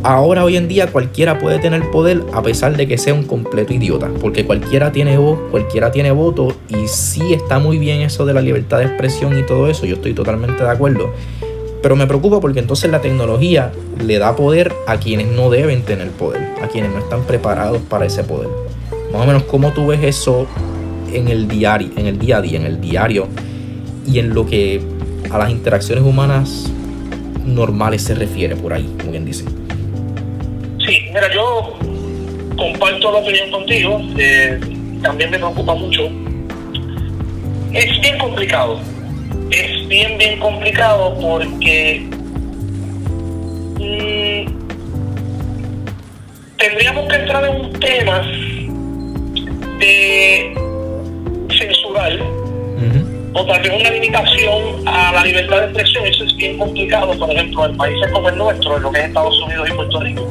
ahora hoy en día cualquiera puede tener poder a pesar de que sea un completo idiota, porque cualquiera tiene voz, cualquiera tiene voto, y sí está muy bien eso de la libertad de expresión y todo eso, yo estoy totalmente de acuerdo, pero me preocupa porque entonces la tecnología le da poder a quienes no deben tener poder, a quienes no están preparados para ese poder. Más o menos, ¿cómo tú ves eso en el diario, en el día a día, en el diario, y en lo que a las interacciones humanas normales se refiere por ahí, como bien dice? Sí, mira, yo comparto la opinión contigo, también me preocupa mucho. Es bien complicado, es bien complicado porque tendríamos que entrar en un tema de censurar o tal vez una limitación a la libertad de expresión. Eso es bien complicado, por ejemplo, en países como el nuestro, en lo que es Estados Unidos y Puerto Rico,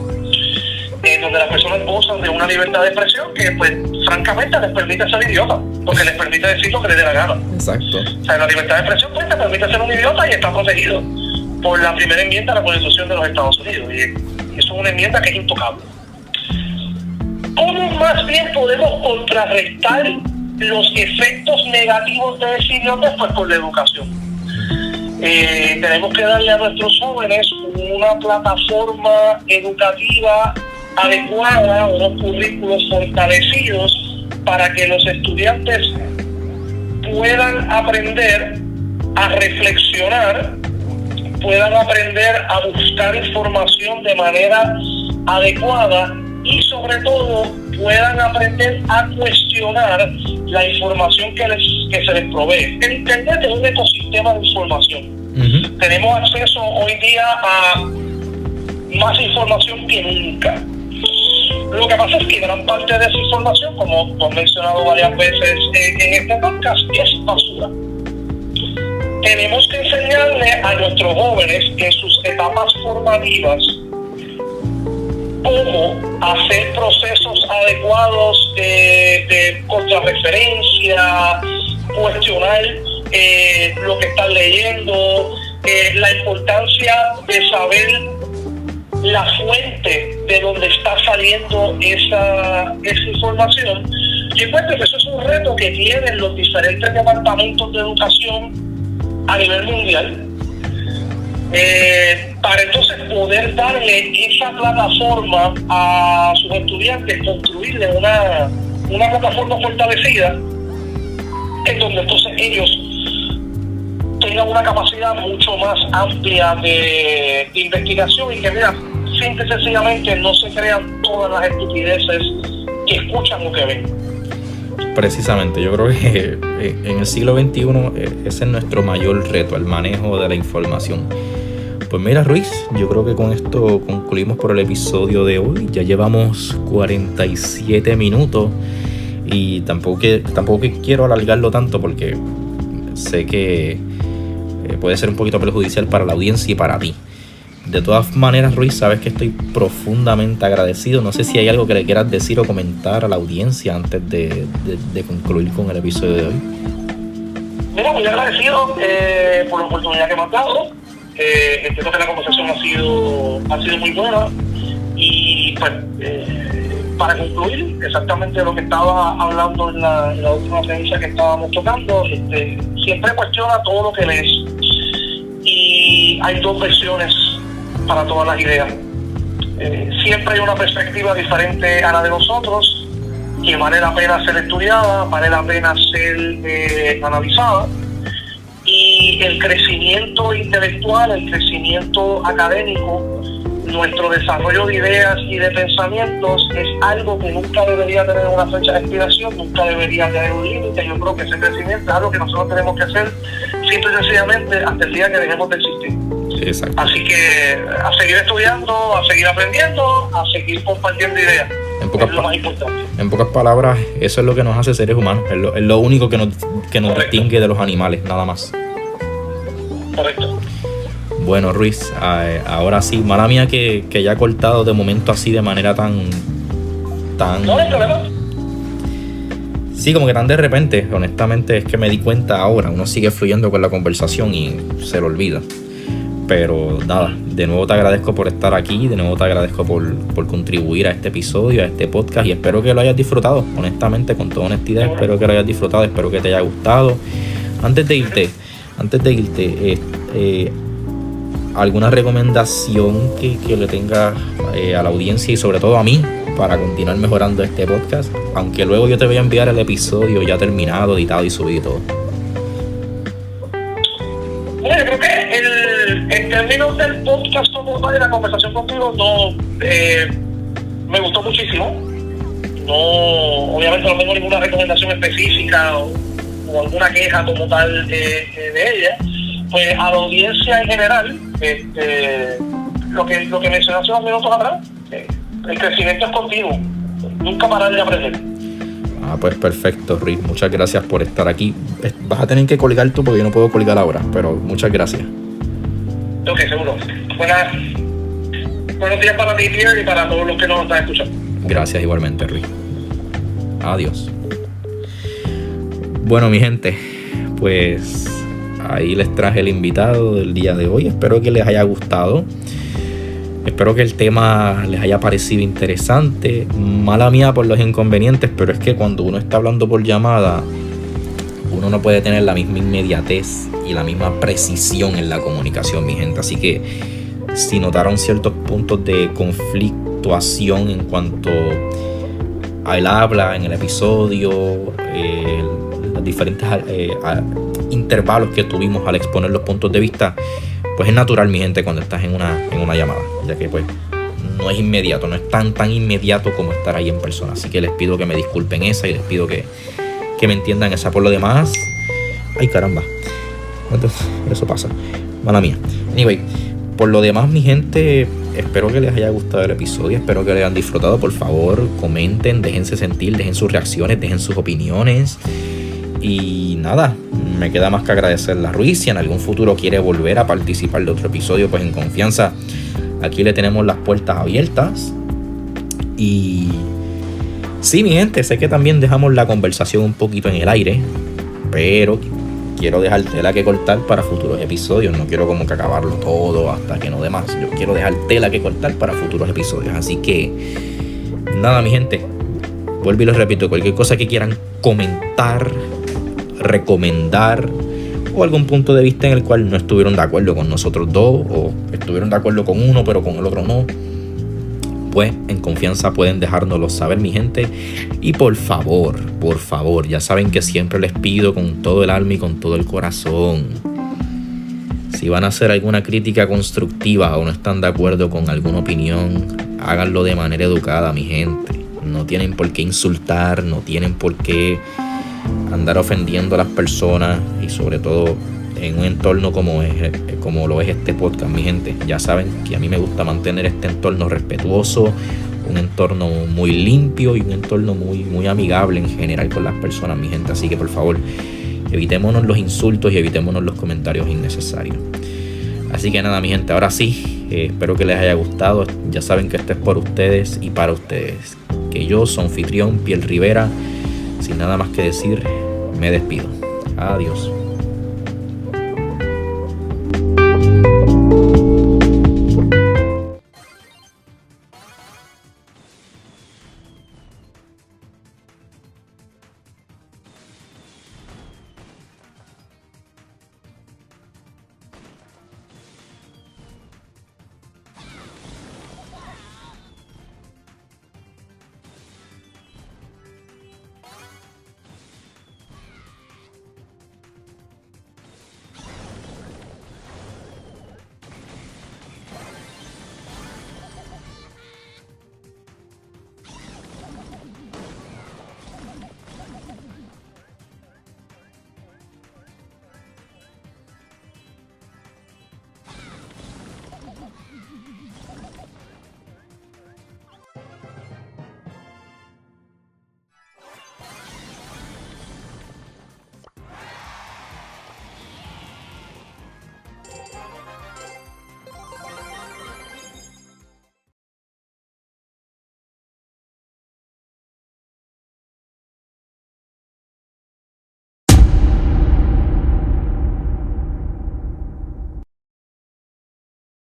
donde las personas gozan de una libertad de expresión que, pues, francamente les permite ser idiota, porque les permite decir lo que les dé la gana. Exacto. O sea, la libertad de expresión, pues, te permite ser un idiota y está protegido por la primera enmienda de la Constitución de los Estados Unidos, y eso es una enmienda que es intocable. ¿Cómo más bien podemos contrarrestar los efectos negativos de ese idioma? Pues por la educación. Tenemos que darle a nuestros jóvenes una plataforma educativa adecuada, unos currículos fortalecidos para que los estudiantes puedan aprender a reflexionar, puedan aprender a buscar información de manera adecuada y sobre todo puedan aprender a cuestionar la información que se les provee. El Internet es un ecosistema de información. Tenemos acceso hoy día a más información que nunca. Lo que pasa es que gran parte de esa información, como tú has mencionado varias veces en este podcast, es basura. Tenemos que enseñarle a nuestros jóvenes en sus etapas formativas cómo hacer procesos adecuados de contrarreferencia, cuestionar lo que están leyendo, la importancia de saber la fuente de donde está saliendo esa información. Y encuentro que eso es un reto que tienen los diferentes departamentos de educación a nivel mundial, para entonces poder darle esa plataforma a sus estudiantes, construirle una plataforma fortalecida en donde entonces ellos tengan una capacidad mucho más amplia de investigación y que, mira, simple y sencillamente no se crean todas las estupideces que escuchan o que ven. Precisamente, yo creo que en el siglo XXI ese es nuestro mayor reto, el manejo de la información. Pues mira, Ruiz, yo creo que con esto concluimos por el episodio de hoy. Ya llevamos 47 minutos y tampoco quiero alargarlo tanto porque sé que puede ser un poquito perjudicial para la audiencia y para ti. De todas maneras, Ruiz, sabes que estoy profundamente agradecido. No sé si hay algo que le quieras decir o comentar a la audiencia antes de concluir con el episodio de hoy. Mira, muy agradecido por la oportunidad que me has dado. Entiendo que la conversación ha sido muy buena y pues para concluir exactamente lo que estaba hablando en la última entrevista que estábamos tocando, siempre cuestiona todo lo que lees y hay dos versiones para todas las ideas. Siempre hay una perspectiva diferente a la de nosotros que vale la pena ser estudiada, vale la pena ser analizada. Y el crecimiento intelectual, el crecimiento académico, nuestro desarrollo de ideas y de pensamientos es algo que nunca debería tener una fecha de expiración, nunca debería tener un límite. Yo creo que ese crecimiento es algo que nosotros tenemos que hacer simple y sencillamente hasta el día que dejemos de existir. Exacto. Así que a seguir estudiando, a seguir aprendiendo, a seguir compartiendo ideas. Es lo más importante. En pocas palabras, eso es lo que nos hace seres humanos. Es lo único que nos distingue de los animales, nada más. Correcto. Bueno, Ruiz, ahora sí, mala mía que ya he cortado de momento así de manera tan... No hay problema. Sí, como que tan de repente. Honestamente es que me di cuenta ahora. Uno sigue fluyendo con la conversación y se lo olvida. Pero nada, de nuevo te agradezco por estar aquí, de nuevo te agradezco por contribuir a este episodio, a este podcast, y espero que lo hayas disfrutado, honestamente, con toda honestidad, espero que lo hayas disfrutado, espero que te haya gustado. Antes de irte, ¿alguna recomendación que le tengas a la audiencia y sobre todo a mí para continuar mejorando este podcast? Aunque luego yo te voy a enviar el episodio ya terminado, editado y subido y todo. Bueno, yo creo que en términos del podcast como tal, de la conversación contigo, me gustó muchísimo. Obviamente no tengo ninguna recomendación específica o alguna queja como tal de ella. Pues a la audiencia en general, lo que mencioné hace unos minutos atrás, el crecimiento es continuo, nunca parar de aprender. Pues perfecto, Ruiz, muchas gracias por estar aquí. Vas a tener que colgar tú porque yo no puedo colgar ahora, pero muchas gracias. Ok, seguro. Buenos días para ti, Pierre, y para todos los que nos están escuchando. Gracias igualmente, Ruiz. Adiós. Bueno, mi gente, pues ahí les traje el invitado del día de hoy. Espero que les haya gustado. Espero que el tema les haya parecido interesante. Mala mía por los inconvenientes, pero es que cuando uno está hablando por llamada, uno no puede tener la misma inmediatez y la misma precisión en la comunicación, mi gente. Así que si notaron ciertos puntos de conflictuación en cuanto al habla en el episodio, los diferentes intervalos que tuvimos al exponer los puntos de vista, pues es natural, mi gente, cuando estás en una llamada, ya que pues no es inmediato, no es tan inmediato como estar ahí en persona. Así que les pido que me disculpen esa y les pido que me entiendan esa. Por lo demás, ay caramba, eso pasa, mala mía. Anyway, por lo demás, mi gente, espero que les haya gustado el episodio, espero que lo hayan disfrutado. Por favor, comenten, déjense sentir, dejen sus reacciones, dejen sus opiniones. Y nada, me queda más que agradecerle a Ruiz. Si en algún futuro quiere volver a participar de otro episodio, pues en confianza, aquí le tenemos las puertas abiertas. Y sí, mi gente, sé que también dejamos la conversación un poquito en el aire, pero quiero dejar tela que cortar para futuros episodios. No quiero como que acabarlo todo hasta que no dé más. Yo quiero dejar tela que cortar para futuros episodios. Así que nada, mi gente, vuelvo y les repito, cualquier cosa que quieran comentar, recomendar o algún punto de vista en el cual no estuvieron de acuerdo con nosotros dos, o estuvieron de acuerdo con uno pero con el otro no, pues en confianza pueden dejárnoslo saber, mi gente. Y por favor, ya saben que siempre les pido con todo el alma y con todo el corazón, si van a hacer alguna crítica constructiva o no están de acuerdo con alguna opinión, háganlo de manera educada, mi gente. No tienen por qué insultar, no tienen por qué andar ofendiendo a las personas, y sobre todo en un entorno como lo es este podcast, mi gente. Ya saben que a mí me gusta mantener este entorno respetuoso, un entorno muy limpio y un entorno muy amigable en general con las personas, mi gente. Así que por favor, evitémonos los insultos y evitémonos los comentarios innecesarios. Así que nada, mi gente, ahora sí, espero que les haya gustado. Ya saben que esto es por ustedes y para ustedes. Que yo, su anfitrión, Pierre Rivera, sin nada más que decir, me despido. Adiós.